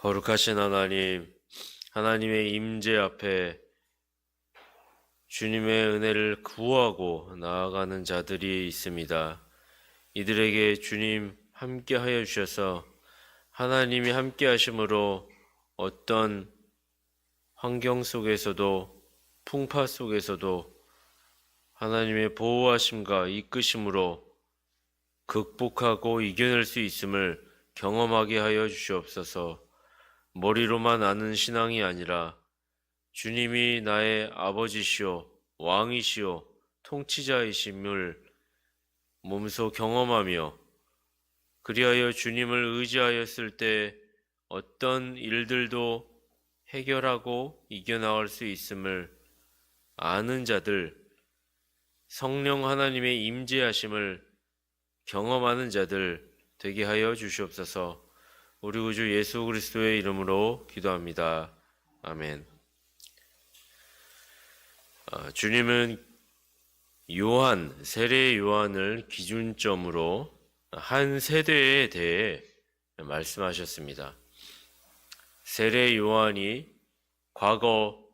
거룩하신 하나님, 하나님의 임재 앞에 주님의 은혜를 구하고 나아가는 자들이 있습니다. 이들에게 주님 함께 하여 주셔서 하나님이 함께 하심으로 어떤 환경 속에서도 풍파 속에서도 하나님의 보호하심과 이끄심으로 극복하고 이겨낼 수 있음을 경험하게 하여 주시옵소서. 머리로만 아는 신앙이 아니라 주님이 나의 아버지시오, 왕이시오, 통치자이심을 몸소 경험하며 그리하여 주님을 의지하였을 때 어떤 일들도 해결하고 이겨나갈 수 있음을 아는 자들, 성령 하나님의 임재하심을 경험하는 자들 되게 하여 주시옵소서. 우리 구주 예수 그리스도의 이름으로 기도합니다. 아멘. 주님은 세례 요한을 기준점으로 한 세대에 대해 말씀하셨습니다. 세례 요한이 과거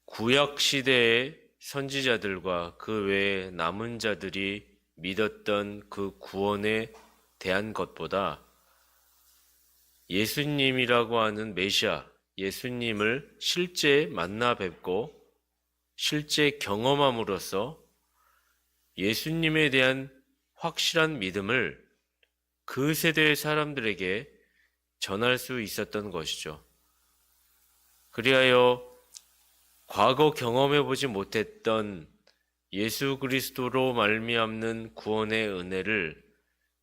구약 시대의 선지자들과 그 외에 남은 자들이 믿었던 그 구원에 대한 것보다 예수님이라고 하는 메시아, 예수님을 실제 만나 뵙고 실제 경험함으로써 예수님에 대한 확실한 믿음을 그 세대의 사람들에게 전할 수 있었던 것이죠. 그리하여 과거 경험해보지 못했던 예수 그리스도로 말미암는 구원의 은혜를,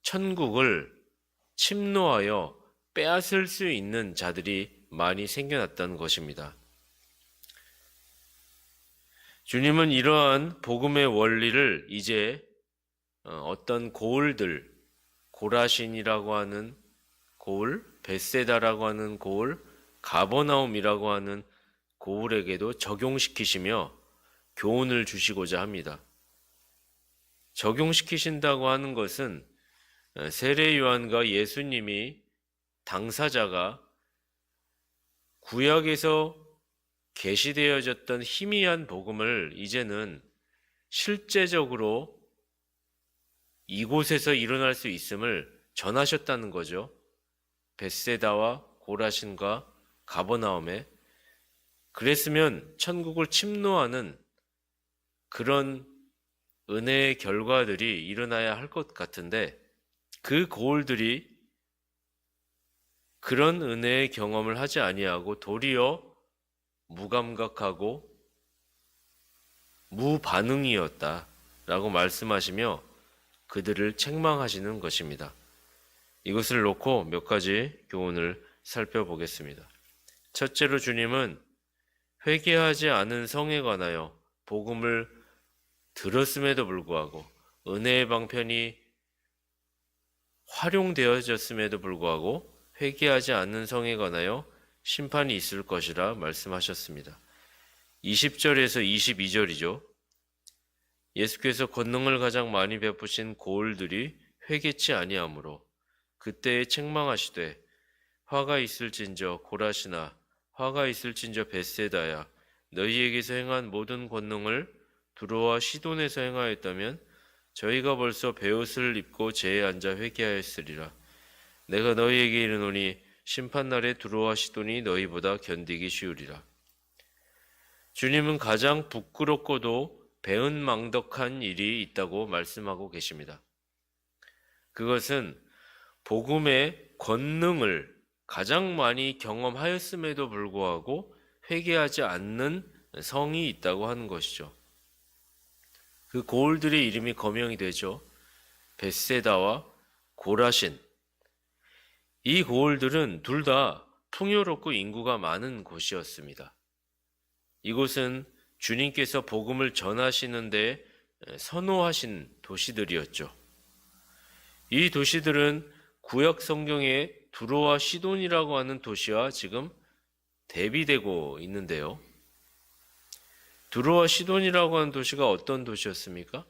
천국을 침노하여 빼앗을 수 있는 자들이 많이 생겨났던 것입니다. 주님은 이러한 복음의 원리를 이제 어떤 고을들, 고라신이라고 하는 고을, 벳세다라고 하는 고을, 가버나움이라고 하는 고을에게도 적용시키시며 교훈을 주시고자 합니다. 적용시키신다고 하는 것은 세례 요한과 예수님이 당사자가 구약에서 계시되어졌던 희미한 복음을 이제는 실제적으로 이곳에서 일어날 수 있음을 전하셨다는 거죠. 벳세다와 고라신과 가버나움에. 그랬으면 천국을 침노하는 그런 은혜의 결과들이 일어나야 할 것 같은데 그 고을들이 그런 은혜의 경험을 하지 아니하고 도리어 무감각하고 무반응이었다라고 말씀하시며 그들을 책망하시는 것입니다. 이것을 놓고 몇 가지 교훈을 살펴보겠습니다. 첫째로 주님은 회개하지 않은 성에 관하여 복음을 들었음에도 불구하고 은혜의 방편이 활용되어졌음에도 불구하고 회개하지 않는 성에 관하여 심판이 있을 것이라 말씀하셨습니다. 20절에서 22절이죠. 예수께서 권능을 가장 많이 베푸신 고을들이 회개치 아니하므로 그때에 책망하시되 화가 있을진저 고라시나 화가 있을진저 벳세다야 너희에게서 행한 모든 권능을 두로와 시돈에서 행하였다면 저희가 벌써 베옷을 입고 제에 앉아 회개하였으리라. 내가 너희에게 이르노니 심판날에 두로와 시돈이 너희보다 견디기 쉬우리라. 주님은 가장 부끄럽고도 배은망덕한 일이 있다고 말씀하고 계십니다. 그것은 복음의 권능을 가장 많이 경험하였음에도 불구하고 회개하지 않는 성이 있다고 하는 것이죠. 그 고을들의 이름이 거명이 되죠. 벳세다와 고라신. 이 고을들은 둘 다 풍요롭고 인구가 많은 곳이었습니다. 이곳은 주님께서 복음을 전하시는데 선호하신 도시들이었죠. 이 도시들은 구약 성경의 두로와 시돈이라고 하는 도시와 지금 대비되고 있는데요. 두로와 시돈이라고 하는 도시가 어떤 도시였습니까?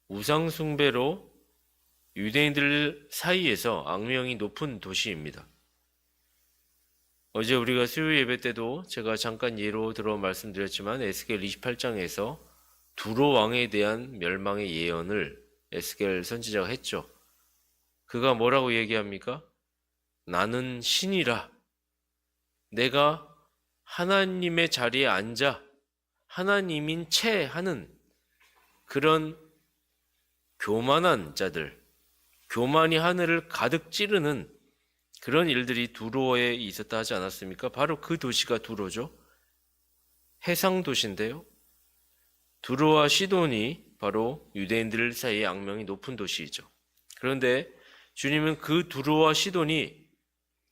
우상 숭배로 유대인들 사이에서 악명이 높은 도시입니다. 어제 우리가 수요 예배 때도 제가 잠깐 예로 들어 말씀드렸지만 에스겔 28장에서 두로 왕에 대한 멸망의 예언을 에스겔 선지자가 했죠. 그가 뭐라고 얘기합니까? 나는 신이라. 내가 하나님의 자리에 앉아 하나님인 채 하는 그런 교만한 자들, 교만이 하늘을 가득 찌르는 그런 일들이 두로에 있었다 하지 않았습니까? 바로 그 도시가 두로죠. 해상 도시인데요. 두로와 시돈이 바로 유대인들 사이의 악명이 높은 도시이죠. 그런데 주님은 그 두로와 시돈이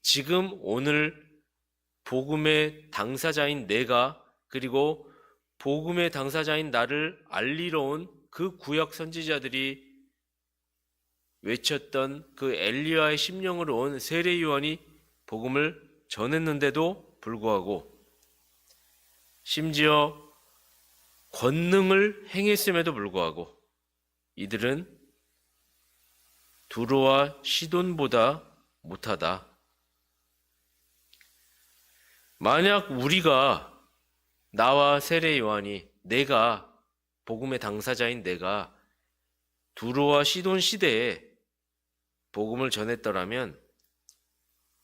지금 오늘 복음의 당사자인 내가 그리고 복음의 당사자인 나를 알리러 온 그 구약 선지자들이 외쳤던 그 엘리야의 심령으로 온 세례 요한이 복음을 전했는데도 불구하고 심지어 권능을 행했음에도 불구하고 이들은 두로와 시돈보다 못하다. 만약 우리가 나와 세례 요한이 내가 복음의 당사자인 내가 두로와 시돈 시대에 복음을 전했더라면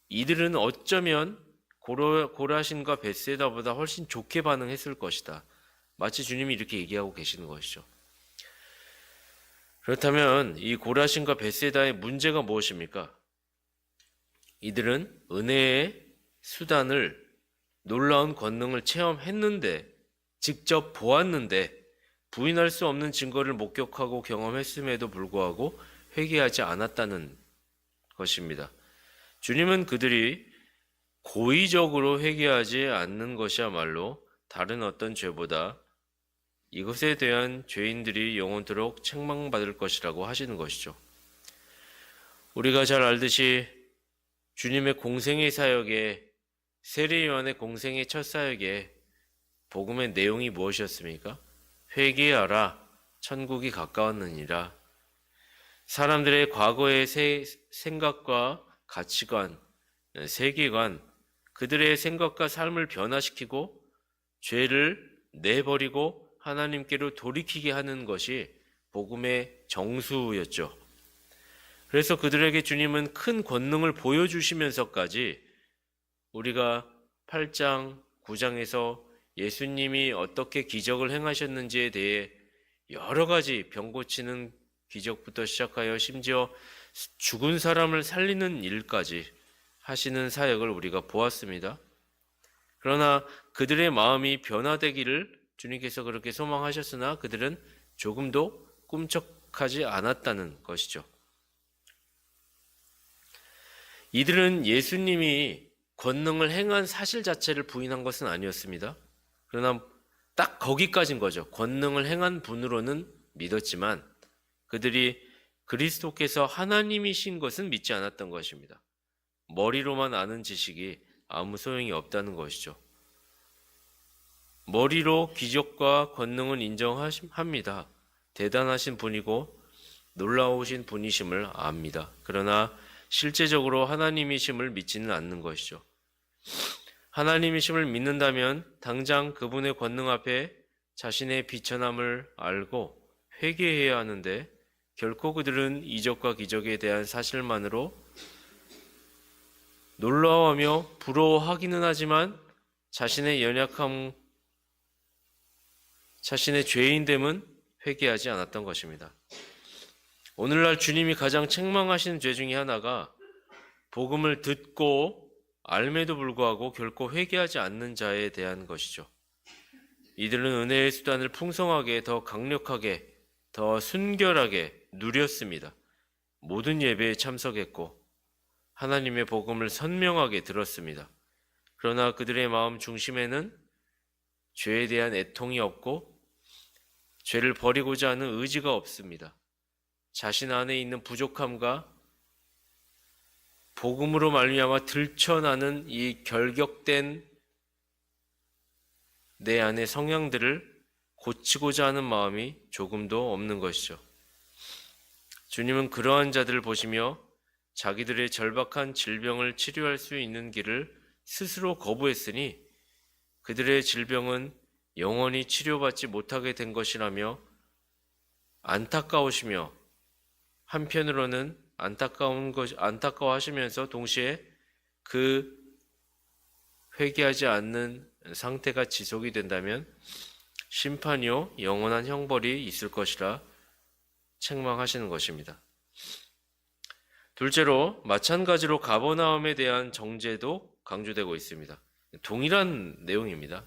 이들은 어쩌면 고라신과 벳세다보다 훨씬 좋게 반응했을 것이다. 마치 주님이 이렇게 얘기하고 계시는 것이죠. 그렇다면 이 고라신과 벳세다의 문제가 무엇입니까? 이들은 은혜의 수단을 놀라운 권능을 체험했는데 직접 보았는데 부인할 수 없는 증거를 목격하고 경험했음에도 불구하고 회개하지 않았다는 것입니다. 주님은 그들이 고의적으로 회개하지 않는 것이야말로 다른 어떤 죄보다 이것에 대한 죄인들이 영원토록 책망받을 것이라고 하시는 것이죠. 우리가 잘 알듯이 주님의 공생의 사역에 세례 요한의 공생의 첫 사역에 복음의 내용이 무엇이었습니까? 회개하라, 천국이 가까웠느니라. 사람들의 과거의 생각과 가치관, 세계관, 그들의 생각과 삶을 변화시키고 죄를 내버리고 하나님께로 돌이키게 하는 것이 복음의 정수였죠. 그래서 그들에게 주님은 큰 권능을 보여주시면서까지 우리가 8장, 9장에서 예수님이 어떻게 기적을 행하셨는지에 대해 여러 가지 병 고치는 기적부터 시작하여 심지어 죽은 사람을 살리는 일까지 하시는 사역을 우리가 보았습니다. 그러나 그들의 마음이 변화되기를 주님께서 그렇게 소망하셨으나 그들은 조금도 꿈쩍하지 않았다는 것이죠. 이들은 예수님이 권능을 행한 사실 자체를 부인한 것은 아니었습니다. 그러나 딱 거기까지인 거죠. 권능을 행한 분으로는 믿었지만 그들이 그리스도께서 하나님이신 것은 믿지 않았던 것입니다. 머리로만 아는 지식이 아무 소용이 없다는 것이죠. 머리로 기적과 권능은 인정합니다. 대단하신 분이고 놀라우신 분이심을 압니다. 그러나 실제적으로 하나님이심을 믿지는 않는 것이죠. 하나님이심을 믿는다면 당장 그분의 권능 앞에 자신의 비천함을 알고 회개해야 하는데 결코 그들은 이적과 기적에 대한 사실만으로 놀라워하며 부러워하기는 하지만 자신의 연약함, 자신의 죄인됨은 회개하지 않았던 것입니다. 오늘날 주님이 가장 책망하시는 죄 중에 하나가 복음을 듣고 알매도 불구하고 결코 회개하지 않는 자에 대한 것이죠. 이들은 은혜의 수단을 풍성하게, 더 강력하게, 더 순결하게 누렸습니다. 모든 예배에 참석했고 하나님의 복음을 선명하게 들었습니다. 그러나 그들의 마음 중심에는 죄에 대한 애통이 없고 죄를 버리고자 하는 의지가 없습니다. 자신 안에 있는 부족함과 복음으로 말미암아 들춰나는 이 결격된 내 안의 성향들을 고치고자 하는 마음이 조금도 없는 것이죠. 주님은 그러한 자들을 보시며 자기들의 절박한 질병을 치료할 수 있는 길을 스스로 거부했으니 그들의 질병은 영원히 치료받지 못하게 된 것이라며 안타까우시며 한편으로는 안타까워하시면서 동시에 그 회개하지 않는 상태가 지속이 된다면 심판이요 영원한 형벌이 있을 것이라 책망하시는 것입니다. 둘째로 마찬가지로 가버나움에 대한 정죄도 강조되고 있습니다. 동일한 내용입니다.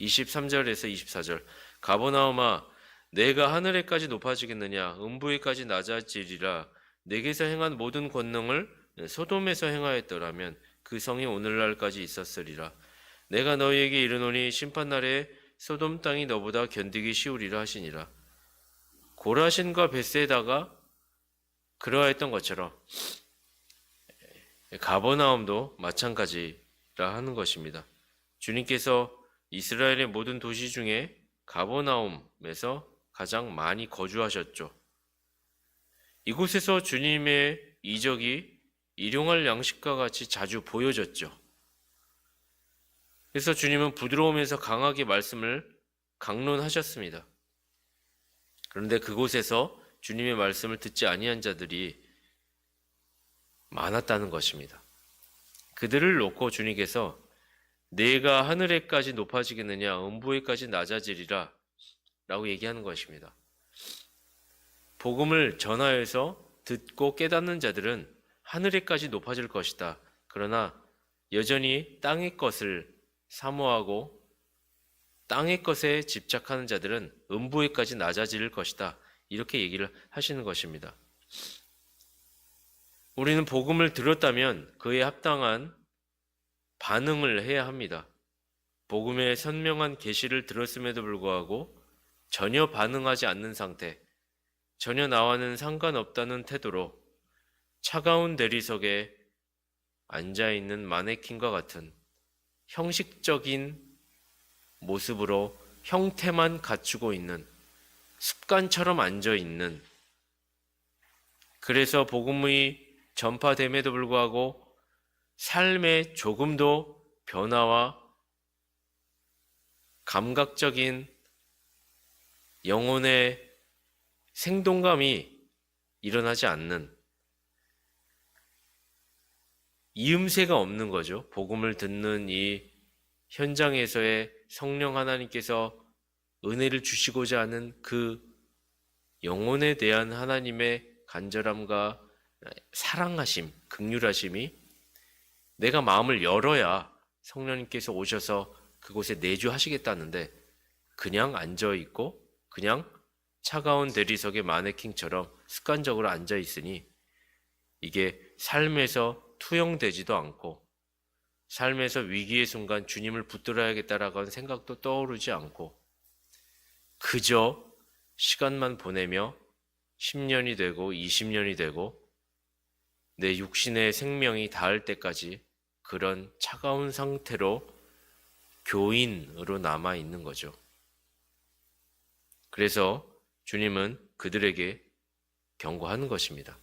23절에서 24절 가버나움아 내가 하늘에까지 높아지겠느냐 음부에까지 낮아지리라. 내게서 행한 모든 권능을 소돔에서 행하였더라면 그 성이 오늘날까지 있었으리라. 내가 너희에게 이르노니 심판날에 소돔 땅이 너보다 견디기 쉬우리라 하시니라. 고라신과 벳세다가 그러했던 것처럼 가버나움도 마찬가지라 하는 것입니다. 주님께서 이스라엘의 모든 도시 중에 가버나움에서 가장 많이 거주하셨죠. 이곳에서 주님의 이적이 일용할 양식과 같이 자주 보여졌죠. 그래서 주님은 부드러우면서 강하게 말씀을 강론하셨습니다. 그런데 그곳에서 주님의 말씀을 듣지 아니한 자들이 많았다는 것입니다. 그들을 놓고 주님께서 내가 하늘에까지 높아지겠느냐 음부에까지 낮아지리라 라고 얘기하는 것입니다. 복음을 전하여서 듣고 깨닫는 자들은 하늘에까지 높아질 것이다. 그러나 여전히 땅의 것을 사모하고 땅의 것에 집착하는 자들은 음부에까지 낮아질 것이다. 이렇게 얘기를 하시는 것입니다. 우리는 복음을 들었다면 그에 합당한 반응을 해야 합니다. 복음의 선명한 계시를 들었음에도 불구하고 전혀 반응하지 않는 상태, 전혀 나와는 상관없다는 태도로 차가운 대리석에 앉아있는 마네킹과 같은 형식적인 모습으로 형태만 갖추고 있는 습관처럼 앉아있는, 그래서 복음이 전파됨에도 불구하고 삶에 조금도 변화와 감각적인 영혼의 생동감이 일어나지 않는, 이음새가 없는 거죠. 복음을 듣는 이 현장에서의 성령 하나님께서 은혜를 주시고자 하는 그 영혼에 대한 하나님의 간절함과 사랑하심, 긍휼하심이 내가 마음을 열어야 성령님께서 오셔서 그곳에 내주하시겠다는데 그냥 앉아있고 그냥 차가운 대리석의 마네킹처럼 습관적으로 앉아있으니 이게 삶에서 투영되지도 않고 삶에서 위기의 순간 주님을 붙들어야겠다라고 하는 생각도 떠오르지 않고 그저 시간만 보내며 10년이 되고 20년이 되고 내 육신의 생명이 닿을 때까지 그런 차가운 상태로 교인으로 남아 있는 거죠. 그래서 주님은 그들에게 경고하는 것입니다.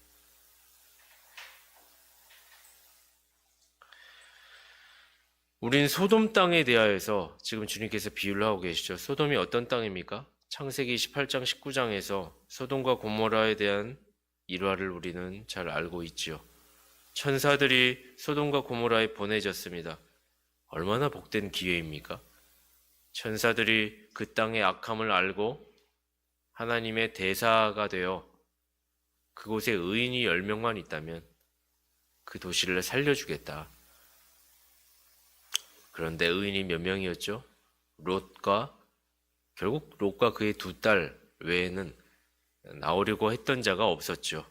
우린 소돔 땅에 대하여서 지금 주님께서 비유를 하고 계시죠. 소돔이 어떤 땅입니까? 창세기 18장 19장에서 소돔과 고모라에 대한 일화를 우리는 잘 알고 있지요. 천사들이 소돔과 고모라에 보내졌습니다. 얼마나 복된 기회입니까? 천사들이 그 땅의 악함을 알고 하나님의 대사가 되어 그곳에 의인이 10명만 있다면 그 도시를 살려주겠다. 그런데 의인이 몇 명이었죠? 결국 롯과 그의 2딸 외에는 나오려고 했던 자가 없었죠.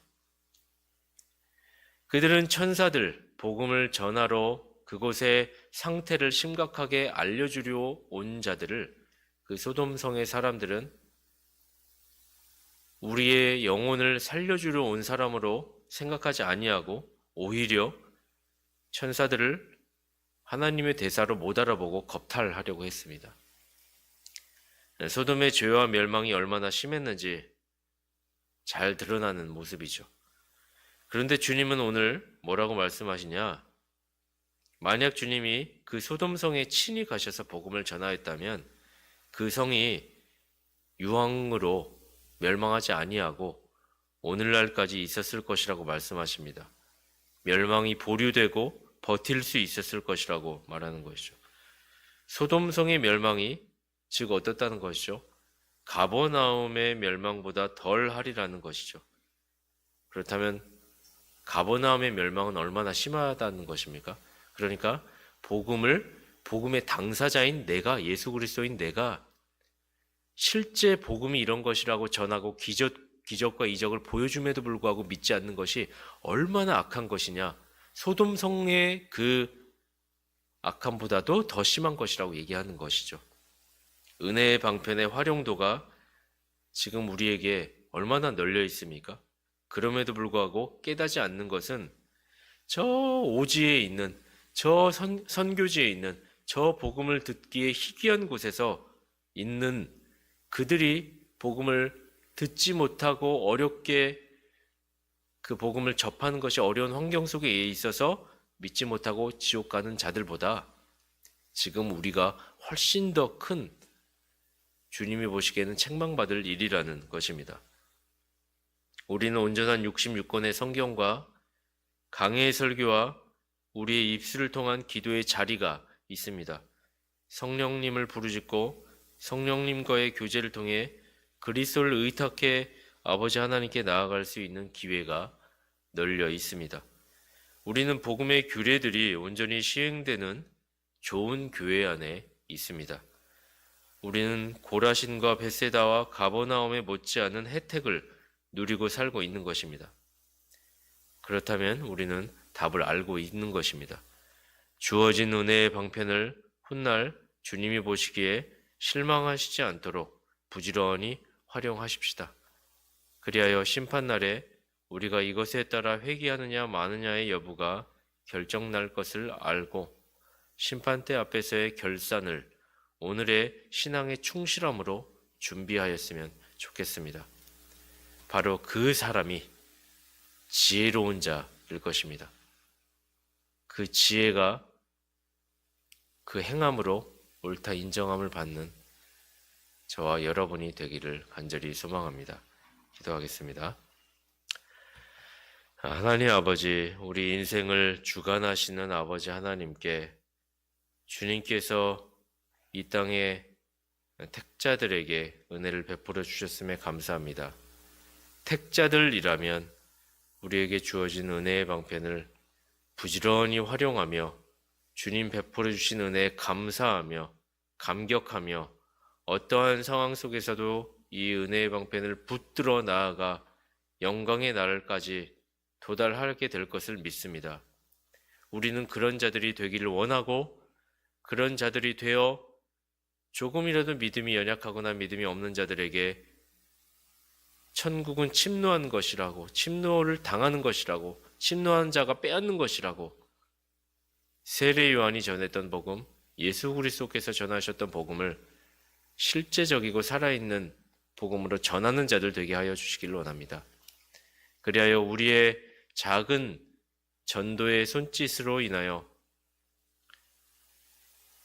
그들은 천사들, 복음을 전하러 그곳의 상태를 심각하게 알려주려 온 자들을, 그 소돔성의 사람들은 우리의 영혼을 살려주려 온 사람으로 생각하지 아니하고 오히려 천사들을 하나님의 대사로 못 알아보고 겁탈하려고 했습니다. 소돔의 죄와 멸망이 얼마나 심했는지 잘 드러나는 모습이죠. 그런데 주님은 오늘 뭐라고 말씀하시냐? 만약 주님이 그 소돔성에 친히 가셔서 복음을 전하였다면 그 성이 유황으로 멸망하지 아니하고 오늘날까지 있었을 것이라고 말씀하십니다. 멸망이 보류되고 버틸 수 있었을 것이라고 말하는 것이죠. 소돔성의 멸망이 즉 어떻다는 것이죠? 가버나움의 멸망보다 덜 하리라는 것이죠. 그렇다면 가버나움의 멸망은 얼마나 심하다는 것입니까? 그러니까 복음의 당사자인 내가, 예수 그리스도인 내가 실제 복음이 이런 것이라고 전하고 기적과 이적을 보여줌에도 불구하고 믿지 않는 것이 얼마나 악한 것이냐. 소돔성의 그 악함보다도 더 심한 것이라고 얘기하는 것이죠. 은혜의 방편의 활용도가 지금 우리에게 얼마나 널려 있습니까? 그럼에도 불구하고 깨닫지 않는 것은 저 오지에 있는, 저 선교지에 있는, 저 복음을 듣기에 희귀한 곳에서 있는 그들이 복음을 듣지 못하고 어렵게 그 복음을 접하는 것이 어려운 환경 속에 있어서 믿지 못하고 지옥 가는 자들보다 지금 우리가 훨씬 더 큰 주님이 보시기에는 책망받을 일이라는 것입니다. 우리는 온전한 66권의 성경과 강해의 설교와 우리의 입술을 통한 기도의 자리가 있습니다. 성령님을 부르짖고 성령님과의 교제를 통해 그리스도를 의탁해 아버지 하나님께 나아갈 수 있는 기회가 널려 있습니다. 우리는 복음의 규례들이 온전히 시행되는 좋은 교회 안에 있습니다. 우리는 고라신과 벳세다와 가버나움에 못지않은 혜택을 누리고 살고 있는 것입니다. 그렇다면 우리는 답을 알고 있는 것입니다. 주어진 은혜의 방편을 훗날 주님이 보시기에 실망하시지 않도록 부지런히 활용하십시다. 그리하여 심판날에 우리가 이것에 따라 회개하느냐 마느냐의 여부가 결정날 것을 알고 심판대 앞에서의 결산을 오늘의 신앙의 충실함으로 준비하였으면 좋겠습니다. 바로 그 사람이 지혜로운 자일 것입니다. 그 지혜가 그 행함으로 옳다 인정함을 받는 저와 여러분이 되기를 간절히 소망합니다. 기도하겠습니다. 하나님 아버지, 우리 인생을 주관하시는 아버지 하나님께 주님께서 이 땅의 택자들에게 은혜를 베풀어 주셨음에 감사합니다. 택자들이라면 우리에게 주어진 은혜의 방편을 부지런히 활용하며 주님 베풀어 주신 은혜에 감사하며 감격하며 어떠한 상황 속에서도 이 은혜의 방편을 붙들어 나아가 영광의 날까지 도달하게 될 것을 믿습니다. 우리는 그런 자들이 되기를 원하고 그런 자들이 되어 조금이라도 믿음이 연약하거나 믿음이 없는 자들에게 천국은 침노한 것이라고, 침노를 당하는 것이라고, 침노한 자가 빼앗는 것이라고 세례 요한이 전했던 복음, 예수 그리스도께서 전하셨던 복음을 실제적이고 살아있는 복음으로 전하는 자들 되게 하여 주시기를 원합니다. 그리하여 우리의 작은 전도의 손짓으로 인하여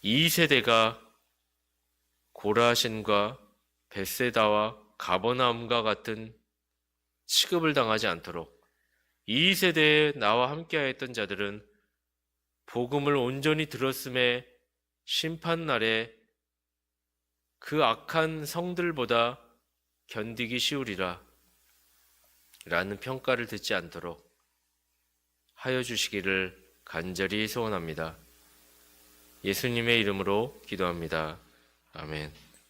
이 세대가 고라신과 벳세다와 가버나움과 같은 취급을 당하지 않도록 이 세대에 나와 함께하였던 자들은 복음을 온전히 들었음에 심판날에 그 악한 성들보다 견디기 쉬우리라 라는 평가를 듣지 않도록 하여 주시기를 간절히 소원합니다. 예수님의 이름으로 기도합니다. 아멘.